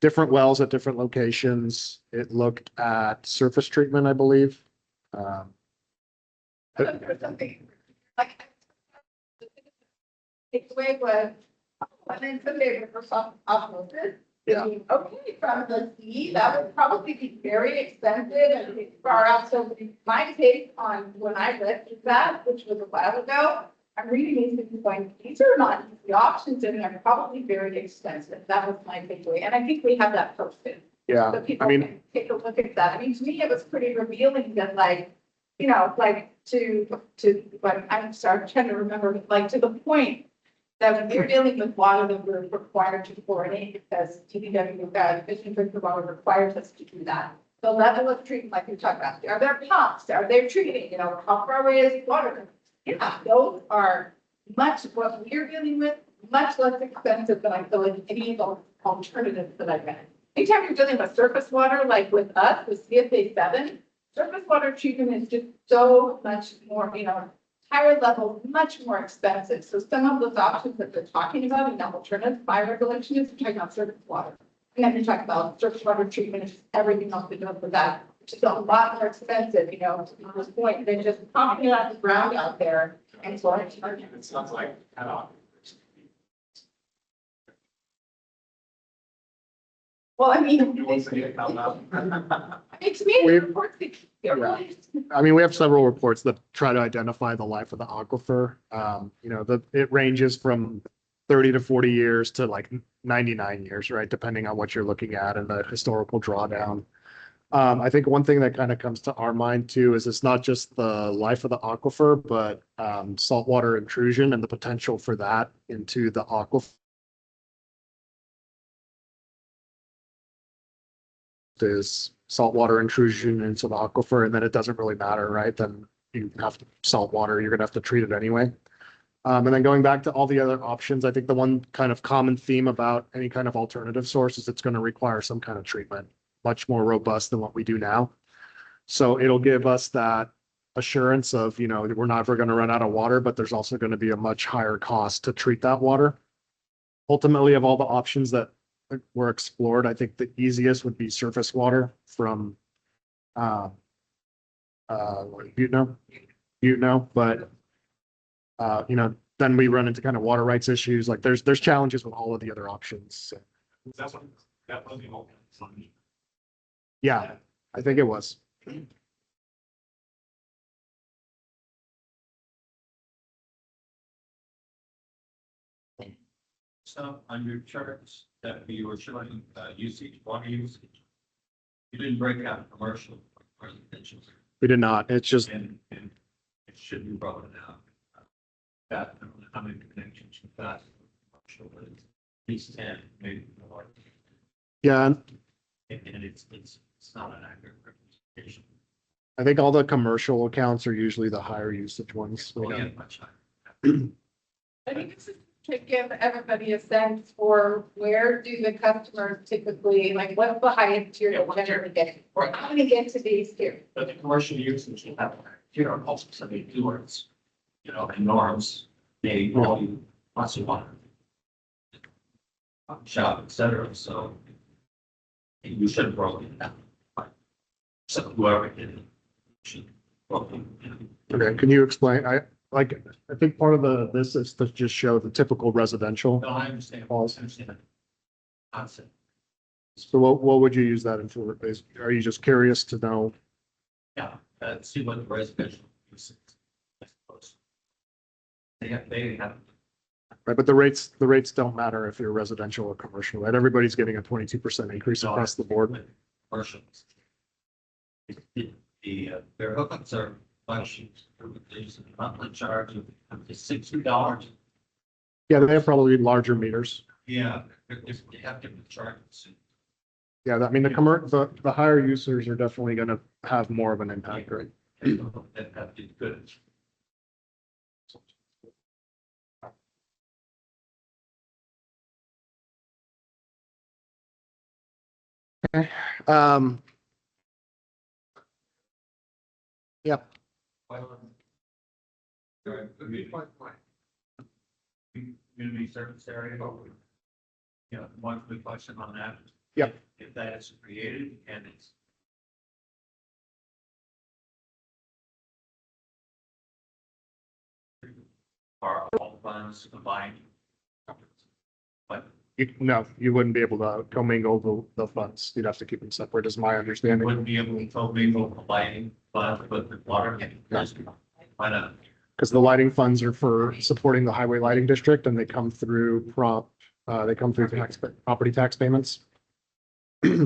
different wells at different locations. It looked at surface treatment, I believe. There's something like it's way was I think the favorite for some osmosis. Yeah. Okay, from the sea, that would probably be very expensive and far out. So my take on when I read that, which was a while ago, I'm reading these things going, these are not the options and they're probably very expensive. That was my takeaway. And I think we have that posted. Yeah, So I people mean, can take a look at that. I mean, to me, it was pretty revealing that like, like but I'm sorry, I'm trying to remember, like to the point that when you're dealing with water that we're required to chlorinate because TDW, Division Drinking Water requires us to do that. The level of treatment, like we talked about, are there pumps? Are they treating, how far away is water? Yeah, those are much what we're dealing with, much less expensive than I feel like any of the alternatives that I've read. Anytime you're dealing with surface water, like with us, with CSA 7, surface water treatment is just so much more, higher level, much more expensive. So some of those options that they're talking about in alternatives, my recollection is talking about surface water. And then they talk about surface water treatment, and everything else that goes with that, which is a lot more expensive, to this point, than just pumping it out of the ground out there and fluoride. It sounds like ad hoc. Well, I mean, You won't say it out loud. I mean, to me, the We- reports, they're really- I mean, we have several reports that try to identify the life of the aquifer. It ranges from 30 to 40 years to like 99 years, right? Depending on what you're looking at and the historical drawdown. I think one thing that kind of comes to our mind too is it's not just the life of the aquifer, but saltwater intrusion and the potential for that into the aquifer. Is saltwater intrusion into the aquifer, and then it doesn't really matter, right? Then you have to salt water, you're gonna have to treat it anyway. And then going back to all the other options, I think the one kind of common theme about any kind of alternative source is it's going to require some kind of treatment, much more robust than what we do now. So it'll give us that assurance of, we're never going to run out of water, but there's also going to be a much higher cost to treat that water. Ultimately, of all the options that were explored, I think the easiest would be surface water from Butno, but then we run into kind of water rights issues. Like there's challenges with all of the other options. So, That's what, that was the whole. yeah, I think it was. So on your charts that you were showing, usage, water usage, you didn't break out commercial or residential. We did not. It's just, And it should be broken out. That, I don't know how many connections you've got. Commercial, but it's at least 10, maybe more. yeah, And it's not an accurate representation. I think all the commercial accounts are usually the higher usage ones. Oh, yeah, much higher. I think this is to give everybody a sense for where do the customers typically, like what's the highest tier Yeah, that what tier? generally get? Right. How many get to these tiers? But the commercial usage will have, here are also some doers, and norms, they value lots of water. Shop, et cetera, so you should have broken it down. So whoever did it should broken it down. Okay, can you explain? I think part of this is to just show the typical residential. No, I understand. I Policy. understand the concept. So what would you use that in for? Are you just curious to know? Yeah, see what the residential use is. I suppose. They have, Right, but the rates don't matter if you're residential or commercial, right? Everybody's getting a 22% increase across the board. commercials. Their hookups are much, there's a monthly charge of up to $60. Yeah, they have probably larger meters. Yeah, they have different charges. Yeah, I mean, the higher users are definitely gonna have more of an impact, right? That did good. Um. Yep, Community service area. One quick question on that. Yep. If that is created and it's. Are all funds combined? But no, you wouldn't be able to commingle the funds. You'd have to keep them separate, is my you understanding. wouldn't be able to commingle the lighting fund with the water. Why not? Because the lighting funds are for supporting the highway lighting district and they come through property tax payments.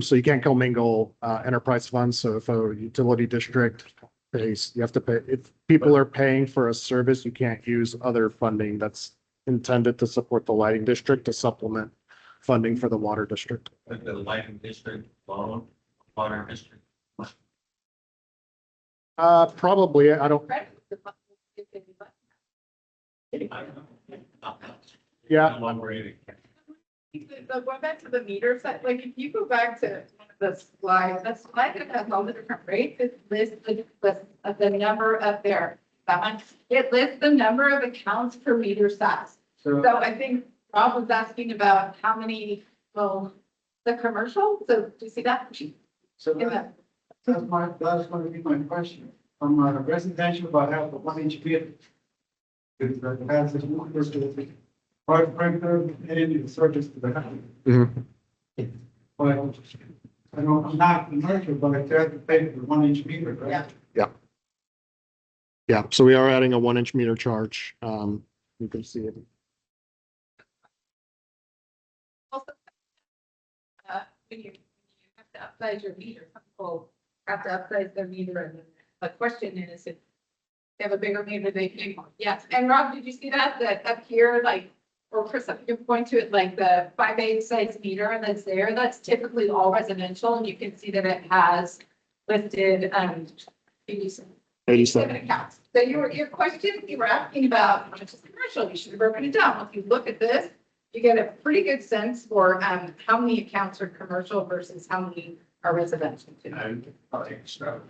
So you can't commingle enterprise funds. So if a utility district pays, you have to pay, if people are paying for a service, you can't use other funding that's intended to support the lighting district to supplement funding for the water district. Like the lighting district, loan, water district. Probably, I don't, I don't know. yeah, Elaborating. So going back to the meter set, like if you go back to the slide that has all the different rates, it lists the number of their balance. It lists the number of accounts per meter size. So, So I think Rob was asking about how many, well, the commercial, so do you see that? so In that, the, that's going to be my question. From residential, about half of 1 inch feet. With the capacity, first to the part breaker and the service to the house. Mhm. But I don't, I'm not commercial, but I have to pay for 1 inch meter, right? Yeah. Yeah, so we are adding a 1 inch meter charge. You can see it. Also, when you have to upsize your meter, some people have to upsize their meter, and the question is if they have a bigger meter, they pay more. Yes, and Rob, did you see that, up here, like, or Chris, you point to it, like the 5/8 size meter that's there, that's typically all residential, and you can see that it has listed, 87 accounts. So your question, you were asking about how much is commercial, you should have broken it down. Well, if you look at this, you get a pretty good sense for, how many accounts are commercial versus how many are residential. And probably extra.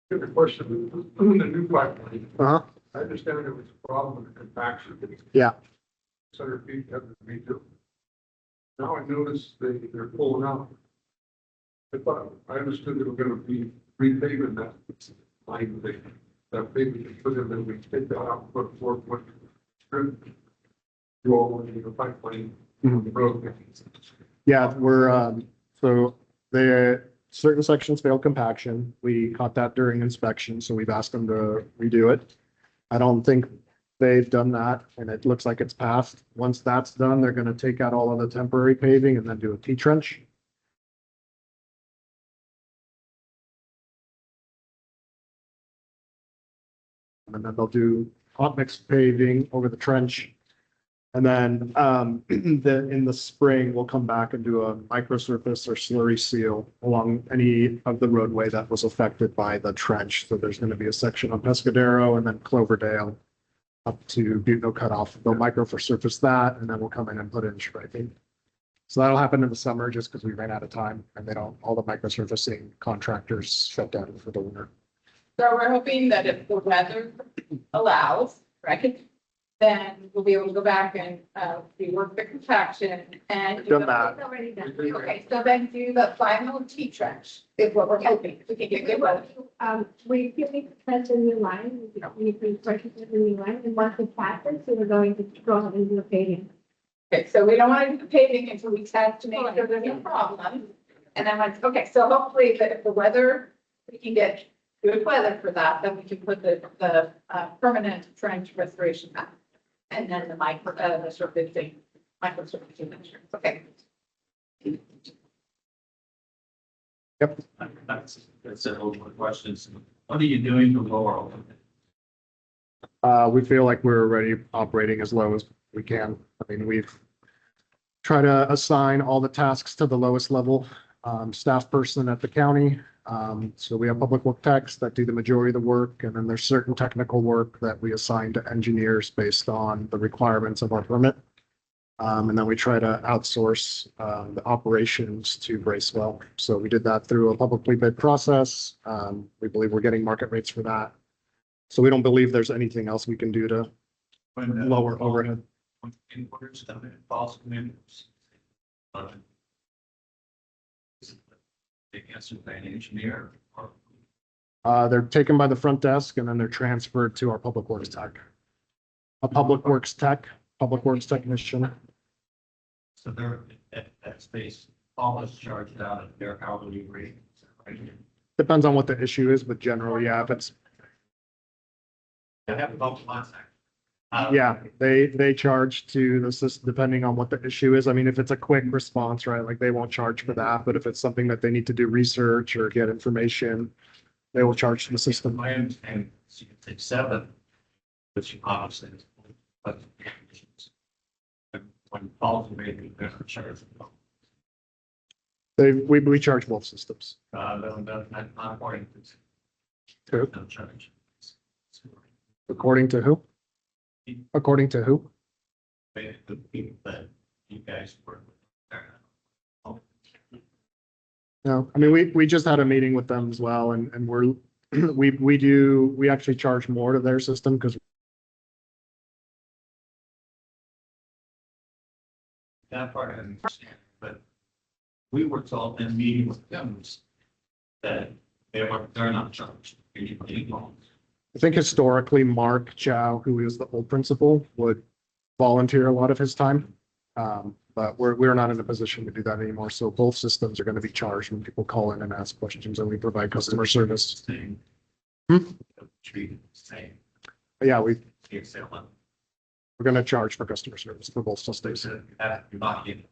Good question. The new pipeline, Uh-huh. I understand there was a problem with the compaction. Yeah. 600 feet have to be built. Now I notice they're pulling out. I thought, I understood they were gonna be repaving that line, that pavement they put in, then we take that out, put 4 foot strip. You all in the pipeline on the road. Yeah, we're, so the certain sections failed compaction. We caught that during inspection, so we've asked them to redo it. I don't think they've done that, and it looks like it's passed. Once that's done, they're gonna take out all of the temporary paving and then do a T-trench. And then they'll do hot mix paving over the trench. And then, in the spring, we'll come back and do a microsurface or slurry seal along any of the roadway that was affected by the trench. So there's gonna be a section on Pescadero and then Cloverdale up to Butte Cutoff. They'll microsurface that, and then we'll come in and put in striping. So that'll happen in the summer just because we ran out of time, and they don't, all the microsurfacing contractors shut down for the winter. So we're hoping that if the weather allows, right, then we'll be able to go back and, rework the compaction and. Done that. It's already done. Okay, so then do the final T-trench is what we're hoping. We can get good weather. We need to press a new line, we need to purchase a new line, and once it's passed, so we're going to go ahead and do the paving. Okay, so we don't want to do the paving until we test to make sure there's no problem. And then, okay, so hopefully that if the weather, we can get good weather for that, then we can put the permanent trench restoration back. And then the surfacing, microsurfacing insurance. Okay. That's a whole question. What are you doing to lower overhead? We feel like we're already operating as low as we can. I mean, we've tried to assign all the tasks to the lowest level, staff person at the county. So we have public work techs that do the majority of the work, and then there's certain technical work that we assign to engineers based on the requirements of our permit. And then we try to outsource, the operations to Bracewell. So we did that through a publicly bid process. We believe we're getting market rates for that. So we don't believe there's anything else we can do to lower overhead. In order to them, false commitments. They answer by an engineer or. They're taken by the front desk and then they're transferred to our public works tech. A public works technician. So they're at that space, all is charged out at their hourly rate. Right? Depends on what the issue is, but generally, yeah, if it's, I have about one second. yeah, they charge to the system depending on what the issue is. I mean, if it's a quick response, right, like they won't charge for that, but if it's something that they need to do research or get information, they will charge to the system. My understanding is you can take 7, which you obviously, but when falls made, they're charged. We charge both systems. Not according to. Who? No charge. According to who? According to who? The people that you guys work with. No, I mean, we just had a meeting with them as well, and we're, we actually charge more to their system because That part I understand, but we were told in meeting with them that they're not charged. I think historically, Mark Chow, who is the old principal, would volunteer a lot of his time. But we're not in a position to do that anymore. So both systems are going to be charged when people call in and ask questions, and we provide customer service. Same. Hmm? Treat same. But yeah, we're CSA 11. going to charge for customer service for both systems. You're not getting.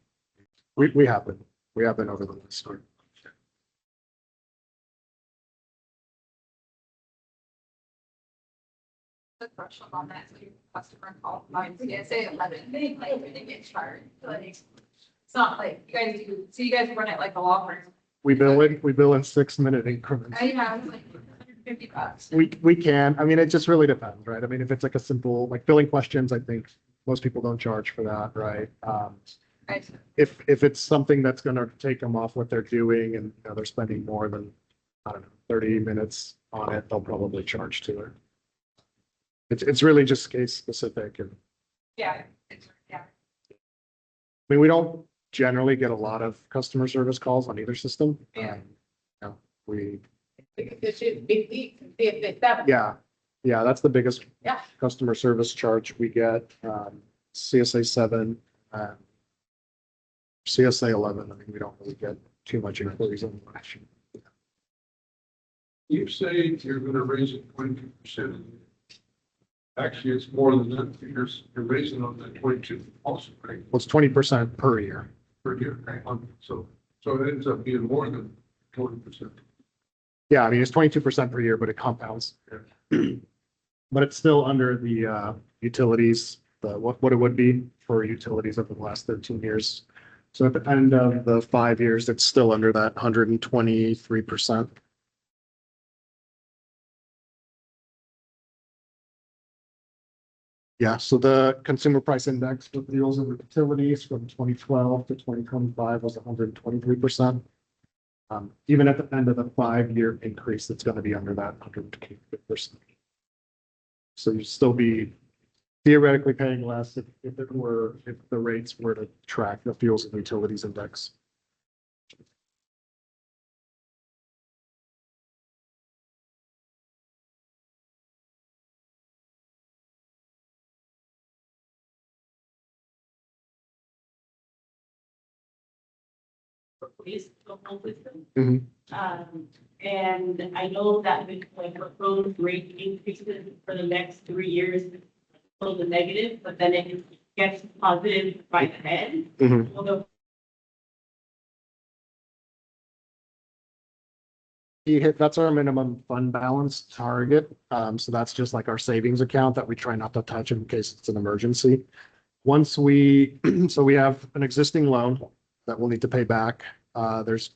We have been. We have been over the last year. The question on that, so your customer called by CSA 11, they get charged, like, it's not like you guys do, so you guys run it like a law firm. We bill in 6-minute increments. I have like $150. We can. I mean, it just really depends, right? I mean, if it's like a simple, like billing questions, I think most people don't charge for that, right? Right. If it's something that's gonna take them off what they're doing and, you know, they're spending more than, I don't know, 30 minutes on it, they'll probably charge to it. It's really just case specific, and Yeah, yeah. I mean, we don't generally get a lot of customer service calls on either system. Yeah. You know, we, It should be, if it's that. yeah, that's the biggest Yeah. customer service charge we get. CSA 7, CSA 11. I mean, we don't really get too much inquiries on that. You say you're gonna raise it 22%. Actually, it's more than that, because you're raising on that 22 also, right, Well, it's 20% per year. per year. So it ends up being more than 20%. Yeah, I mean, it's 22% per year, but it compounds. But it's still under the utilities, what it would be for utilities over the last 13 years. So at the end of the 5 years, it's still under that 123%. Yeah, so the consumer price index for fuels and utilities from 2012 to 2025 was 123%. Even at the end of the 5-year increase, it's going to be under that 123%. So you'd still be theoretically paying less if the rates were to track the fuels and utilities index. Is the whole system. Mhm. And I know that with like proposed rate increases for the next 3 years, it's still the negative, but then it gets positive by the end. Mhm. Although That's our minimum fund balance target. So that's just like our savings account that we try not to touch in case it's an emergency. Once so we have an existing loan that we'll need to pay back. There's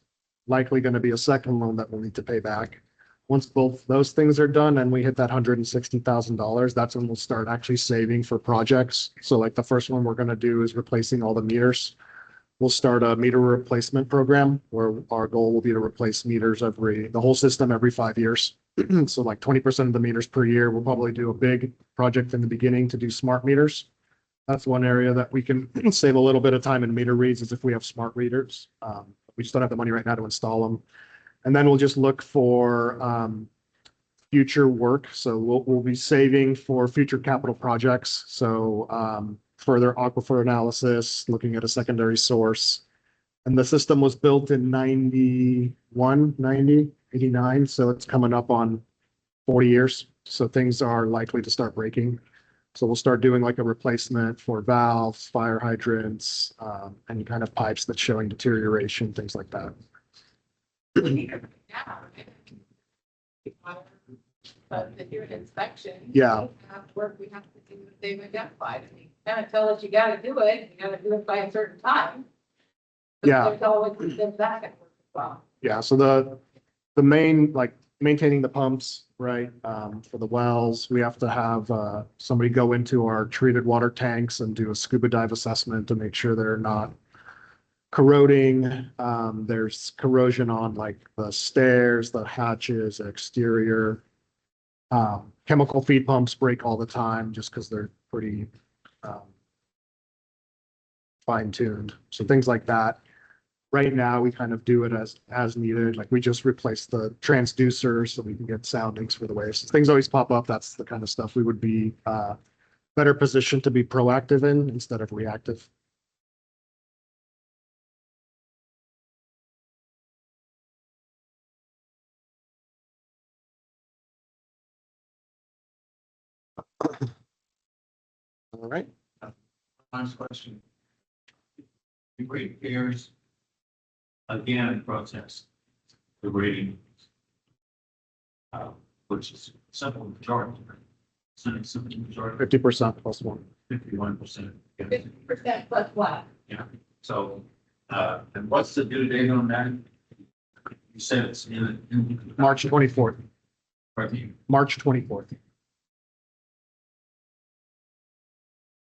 likely going to be a second loan that we'll need to pay back. Once both those things are done and we hit that $160,000, that's when we'll start actually saving for projects. So like the first one we're going to do is replacing all the meters. We'll start a meter replacement program where our goal will be to replace meters the whole system every 5 years. So like 20% of the meters per year. We'll probably do a big project in the beginning to do smart meters. That's one area that we can save a little bit of time in meter reads is if we have smart readers. We just don't have the money right now to install them. And then we'll just look for future work. So we'll be saving for future capital projects. So further aquifer analysis, looking at a secondary source. And the system was built in 91, 90, 89. So it's coming up on 40 years. So things are likely to start breaking. So we'll start doing like a replacement for valves, fire hydrants, any kind of pipes that's showing deterioration, things like that. Yeah. But if you're an inspection. Yeah. we have work we have to do what they've identified. And you kind of tell us you gotta do it, you gotta do it by a certain time. But Yeah. There's always, there's that at work as well. Yeah, so the main, like maintaining the pumps, right? For the wells, we have to have somebody go into our treated water tanks and do a scuba dive assessment to make sure they're not corroding. There's corrosion on like the stairs, the hatches, exterior. Chemical feed pumps break all the time just because they're pretty fine tuned. So things like that. Right now, we kind of do it as needed, like we just replace the transducer so we can get soundings for the waves. Things always pop up, that's the kind of stuff we would be better positioned to be proactive in instead of reactive. All right, Last question. The ratepayers, again, protest the rating. Which is simple majority. Simple majority, 50% plus one. 51%. 50% plus what? So, and what's the due date on that? You said it's in. March 24th, Pardon me? March 24th.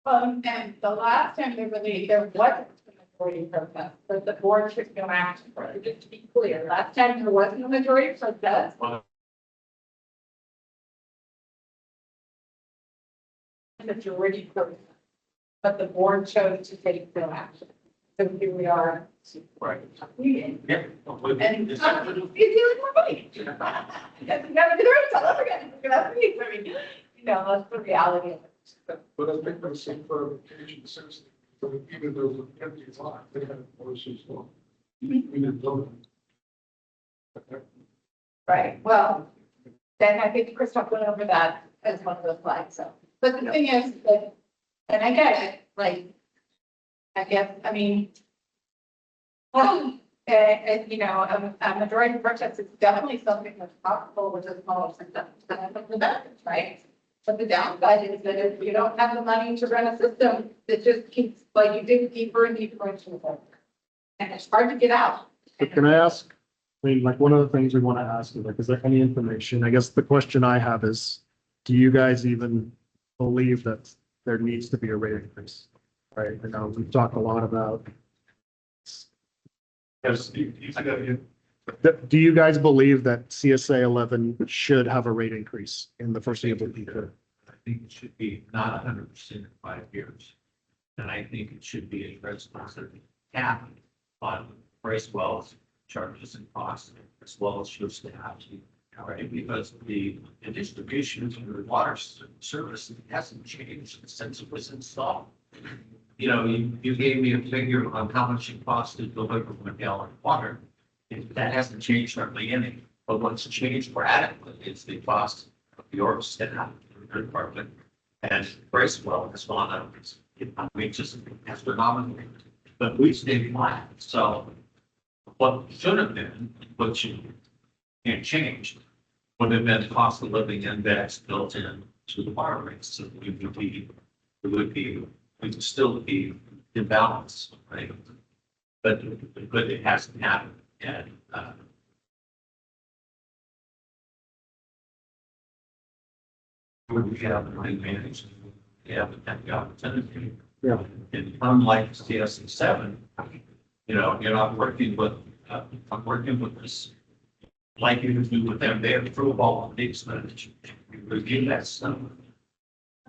And the last time they released, there wasn't a majority protest, but the board took no action for it, just to be clear. Last time there wasn't a majority protest. Majority protest, but the board chose to take no action. So here we are. Right. And Yeah. it's dealing with money. You gotta do the right stuff, I mean, you know, that's the reality of it. But I think there's some clarification since, even though it was an empty lot, they had voices on. We didn't vote. Right, well, then I think Christoph went over that as one of the flags, so. But the thing is, that, and I get it, like, I guess, I mean, well, you know, a majority protest is definitely something that's possible with a smaller system, of the benefits, right? But the downside is that if you don't have the money to run a system, that just keeps, like, you dig deeper and deeper into the hole. And it's hard to get out. But can I ask, I mean, like, one of the things we want to ask is like, is there any information? I guess the question I have is, do you guys even believe that there needs to be a rate increase? Right, I know we've talked a lot about. Yes, Do you guys believe that CSA 11 should have a rate increase in the foreseeable future? I think it should be not 100% in 5 years. And I think it should be addressed as a cap on price wells, charges and costs, as well as your staff. Right, because the distribution of the water service hasn't changed since it was installed. You know, you gave me a figure on how much it costs to deliver 1 gallon of water. That hasn't changed hardly any, but what's changed radically is the cost of your staff, your department, and price well has gone up. I mean, just astronomically, but we stayed flat. So what should have been, which you can't change, would have been cost of living index built in to the water rates. So we would still be in balance, right? But it hasn't happened. And we have the right managed. Yeah, but that the opportunity. Yeah. And unlike CSA 7, you know, you're not working with, I'm working with this, like you do with them, they approve all of the expenditure. You review that stuff.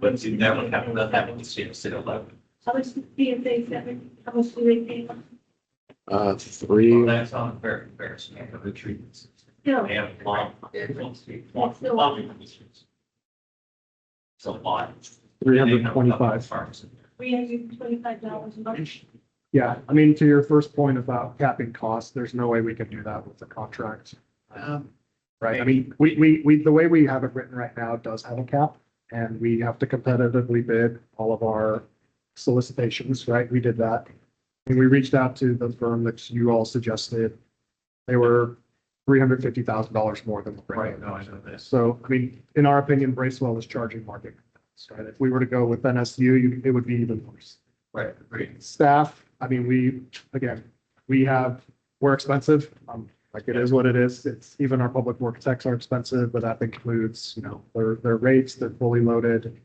But you never have done that with CSA 11. How much is CSA 7? How much do they pay? 3. Well, that's on a very embarrassing of the treatments. No. They have long. It's a lot. 325. $325 a month. Yeah, I mean, to your first point about capping costs, there's no way we can do that with the contract. Right, I mean, we, the way we have it written right now does have a cap, and we have to competitively bid all of our solicitations, right? We did that. And we reached out to the firm that you all suggested. They were $350,000 more than the Right, no, I know this. So, I mean, in our opinion, Bracewell is charging market. Right? If we were to go with NSU, it would be even worse. Right, great. Staff, I mean, we're expensive. Like it is what it is. It's even our public works techs are expensive, but that includes, you know, their rates, they're fully loaded.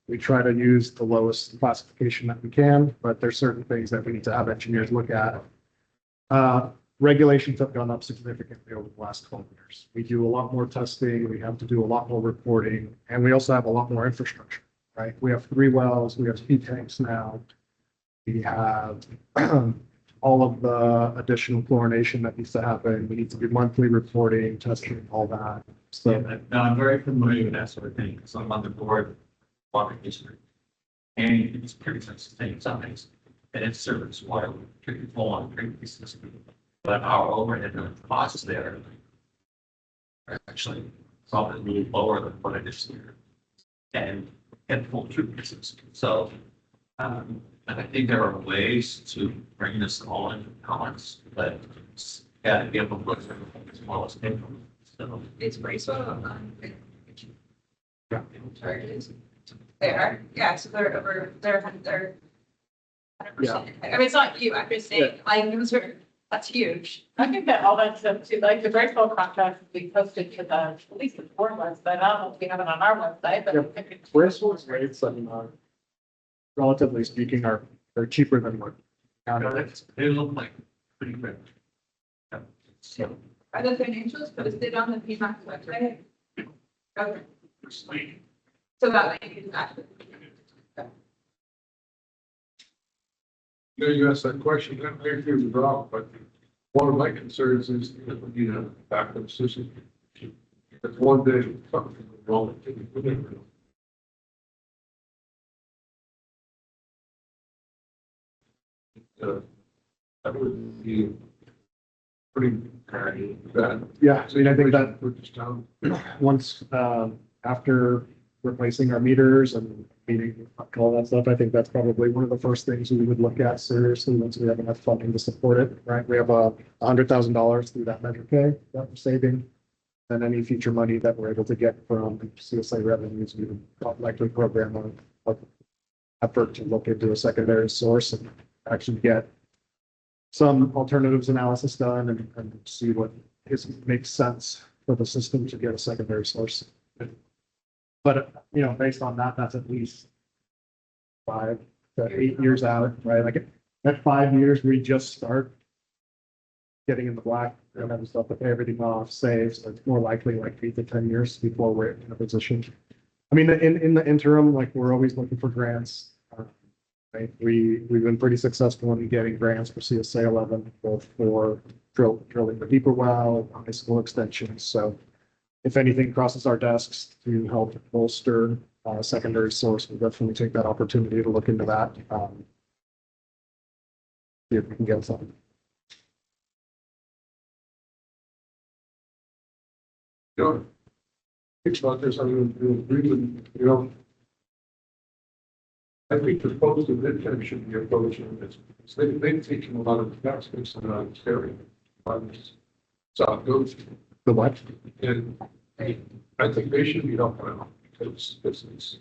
We try to use the lowest classification that we can, but there's certain things that we need to have engineers look at. Regulations have gone up significantly over the last 12 years. We do a lot more testing, we have to do a lot more reporting, and we also have a lot more infrastructure, right? We have 3 wells, we have speed tanks now. We have all of the additional chlorination that needs to happen. We need to do monthly reporting, testing, all that. So, Yeah, now I'm very familiar with that sort of thing, because I'm on the board of water district. And it's pretty sensitive thing sometimes, and it's service water, pretty full on pretty system. But our overhead costs there are actually probably lower than what it is here. And full treatment system. So, and I think there are ways to bring this all into balance, but it's got to be able to look at everything as well as income. So It's Bracewell. Yeah. Charges. They are, yeah, so they're over, they're 100%. I mean, it's not you, I'm just saying, like, those are, that's huge. I think that all that stuff too, like the Bracewell contract will be posted to the, at least the board website. I don't know if we have it on our website, but. Yeah. I think it's- Bristol's rates, I mean, relatively speaking, are cheaper than what. they look like pretty good. Yeah. So, Are the financials posted on the PMAX website? Okay, It's like, so that link is actually. You know, you asked that question, that may be the drop, but one of my concerns is that we need a backup system. If one day something goes wrong, we never know. That would be pretty bad. Yeah, I mean, I think that For this town. once, after replacing our meters and meeting all that stuff, I think that's probably one of the first things we would look at seriously once we have enough funding to support it, right? We have $100,000 through that Measure K that we're saving. And any future money that we're able to get from CSA revenues, we would likely program a effort to look into a secondary source and actually get some alternatives analysis done and see what makes sense for the system to get a secondary source. But, you know, based on that, that's at least 5 to 8 years out, right? Like at 5 years, we just start getting in the black and then stuff to pay everything off, save. So it's more likely like 8 to 10 years before we're in a position. I mean, in the interim, like we're always looking for grants. Right? We've been pretty successful in getting grants for CSA 11, both for drilling the deeper well, high school extensions. So if anything crosses our desks to help bolster a secondary source, we'll definitely take that opportunity to look into that. See if we can get something. You know, think about this, I mean, agree with, you know, I think the post of midterm should be approaching this. They've taken a lot of investments in Ontario. South Coast. The what? And I think they should be helping out because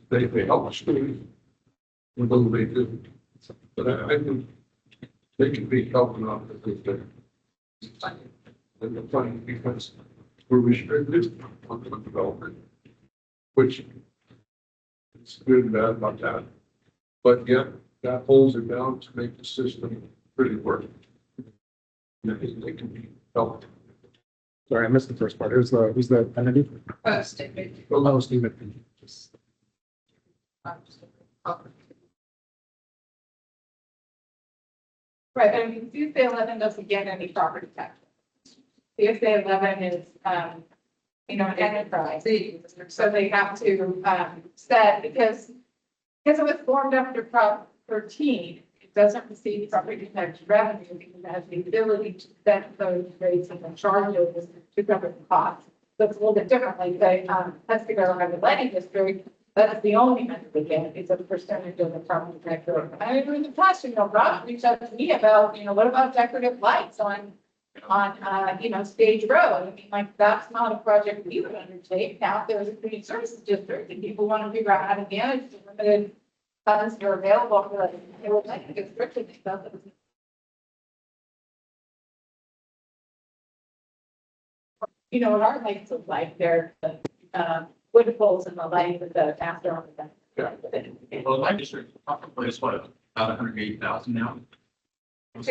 they help us do with what they do. But I think they can be helping out if they're. And the funding because we're restricted on the development, which is good and bad about that. But yet that holds it down to make the system really work. And I think they can be helped. Sorry, I missed the first part. Who's the entity? Posted. Oh, Stephen. Right, I mean, CSA 11 doesn't get any property tax. CSA 11 is, you know, an enterprise. So they have to, set, because it was formed after Prop 13, it doesn't receive property tax revenue because it has the ability to set those rates and charges to cover the costs. So it's a little bit differently, they, has to go around the planning district. That's the only method we get, is a percentage of the property tax revenue. I mean, in the past, you know, Rob reached out to me about, you know, what about decorative lights on, you know, Stage Road? I mean, like, that's not a project we would undertake. Now, if there's a community services district and people want to figure out how to manage the limited funds that are available for the, it would like to get restricted stuff. You know, what our lights look like, they're, wood poles and the light with the after on the. well, my district probably is what, about 180,000 now? For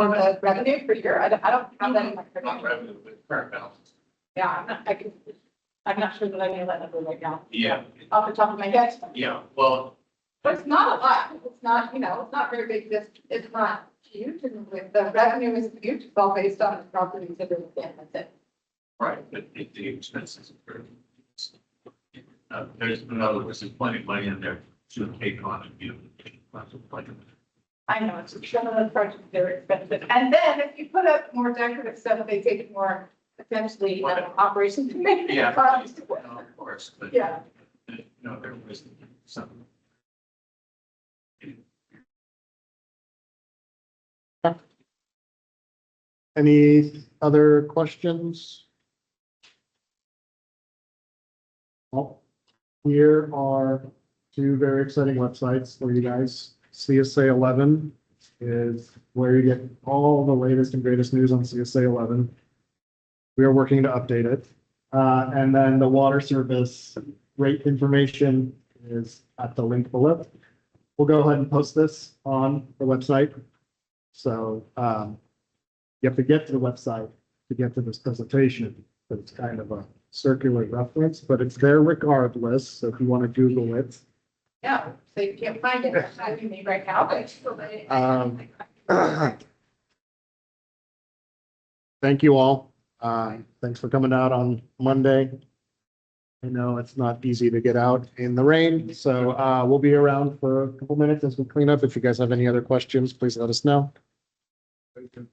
the revenue for your, I don't have that in my. Not revenue, but current balance. Yeah, I'm not sure that I know that number right now, Yeah, off the top of my head. yeah, well, But it's not a lot. It's not, you know, it's not very big. It's not huge, and with the revenue is huge, it's all based on the properties that are within, that's it. Right, but the expenses are very. There's, in other words, there's plenty of money in there to take on and give. I know, it's some of the projects, they're expensive, and then if you put up more decorative stuff, they take more potentially, operations and maintenance Yeah, costs. of course, but. Yeah. You know, there was some. Any other questions? Well, here are two very exciting websites for you guys. CSA 11 is where you get all the latest and greatest news on CSA 11. We are working to update it. And then the water service rate information is at the link below. We'll go ahead and post this on the website. So you have to get to the website to get to this presentation. But it's kind of a circular reference, but it's there regardless. So if you want to Google it. Yeah, so you can't find it, it's not me right now, but. Thank you all. Thanks for coming out on Monday. I know it's not easy to get out in the rain, so we'll be around for a couple minutes as we clean up. If you guys have any other questions, please let us know. Thank you.